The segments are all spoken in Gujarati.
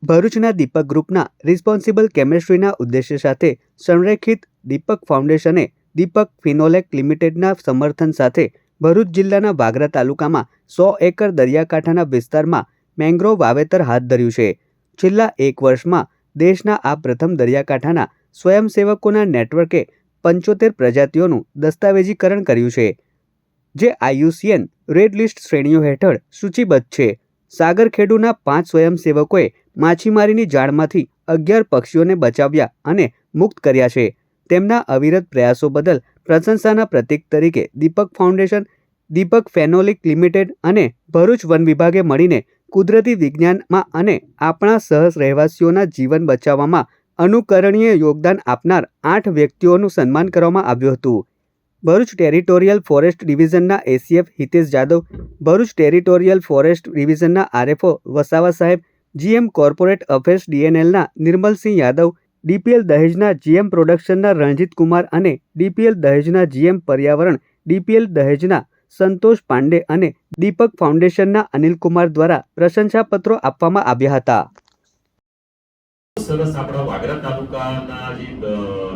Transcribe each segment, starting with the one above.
ભરૂચના દીપક ગ્રુપના રિસ્પોન્સિબલ કેમિસ્ટ્રીના ઉદ્દેશ્ય સાથે સંરેખિત દીપક ફાઉન્ડેશને દીપક ફિનોલેક લિમિટેડના સમર્થન સાથે ભરૂચ જિલ્લાના વાગરા તાલુકામાં 100 એકર દરિયાકાંઠાના વિસ્તારમાં મેંગ્રોવ વાવેતર હાથ ધર્યું છે. છેલ્લા 1 વર્ષમાં દેશના આ પ્રથમ દરિયાકાંઠાના સ્વયંસેવકોના નેટવર્કે 75 પ્રજાતિઓનું દસ્તાવેજીકરણ કર્યું છે, જે IUCN રેડ લિસ્ટ શ્રેણીઓ હેઠળ સૂચિબદ્ધ છે. સાગરખેડુના 5 સ્વયંસેવકોએ માછીમારીની જાળમાંથી 11 પક્ષીઓને બચાવ્યા અને મુક્ત કર્યા છે. તેમના અવિરત પ્રયાસો બદલ પ્રશંસાના પ્રતીક તરીકે દીપક ફાઉન્ડેશન, દીપક ફેનોલિક લિમિટેડ અને ભરૂચ વન વિભાગે મળીને કુદરતી વિજ્ઞાનમાં અને આપણા સહ રહેવાસીઓના જીવન બચાવવામાં અનુકરણીય યોગદાન આપનાર 8 વ્યક્તિઓનું સન્માન કરવામાં આવ્યું હતું. ભરૂચ ટેરિટોરિયલ ફોરેસ્ટ ડિવિઝનના ACF Hitesh Jadav, Bharuch territorial forest ડિવિઝનના RFO વસાવા સાહેબ, GM કોર્પોરેટ અફેર્સ DNLના નિર્મલસિંહ યાદવ, DPL દહેજના GM પ્રોડક્શનના રણજીત કુમાર અને DPL દહેજના GM પર્યાવરણ DPL દહેજના સંતોષ પાંડે અને દીપક ફાઉન્ડેશનના અનિલકુમાર દ્વારા પ્રશંસાપત્રો આપવામાં આવ્યા હતા. સરસ આપણા વાગરા તાલુકાના જે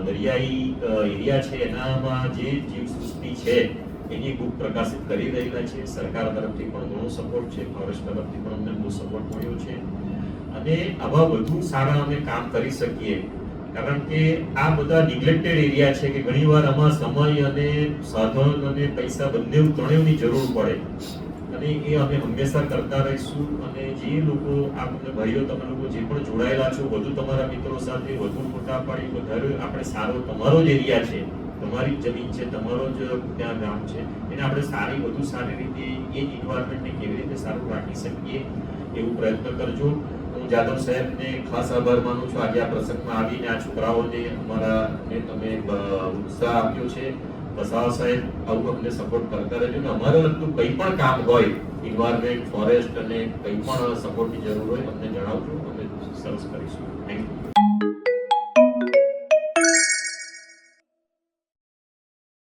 દરિયાઈ એરિયા છે એનામાં જે જીવસૃષ્ટિ છે એની બુક પ્રકાશિત કરી રહેલા છે. સરકાર તરફથી પણ ઘણો સપોર્ટ છે, ફોરેસ્ટ તરફથી પણ અમને બહુ સપોર્ટ મળ્યો છે અને આવા વધુ સારા અમે કામ કરી શકીએ, કારણ કે આ બધા નિગ્લેક્ટેડ એરિયા છે કે ઘણીવાર આમાં સમય અને સાધન અને પૈસા ત્રણેયની જરૂર પડે અને એ અમે હંમેશા કરતા રહીશું. અને જે લોકો આપણે ભાઈઓ તમે લોકો જે પણ જોડાયેલા છો, વધુ તમારા મિત્રો સાથે વધુ ફોટા પાડી વધારે આપણે સારો તમારો જ એરિયા છે, તમારી જમીન છે, તમારો જ ત્યાં ગામ છે, એને આપણે વધુ સારી રીતે એ જ એન્વાયરમેન્ટને કેવી રીતે સારું રાખી શકીએ એવું પ્રયત્ન કરજો. હું જાદવ સાહેબને ખાસ આભાર માનું છું, આજે આ પ્રસંગમાં આવીને આ છોકરાઓને અમારાને તમે ઉત્સાહ આપ્યો છે. વસાવા સાહેબ આવું અમને સપોર્ટ કરતા રહેજો ને અમારે લગતું કંઈ પણ કામ હોય, એન્વાયરમેન્ટ, ફોરેસ્ટ અને કંઈ પણ સપોર્ટની જરૂર હોય અમને જણાવજો, અમે સરસ કરીશું. Thank you.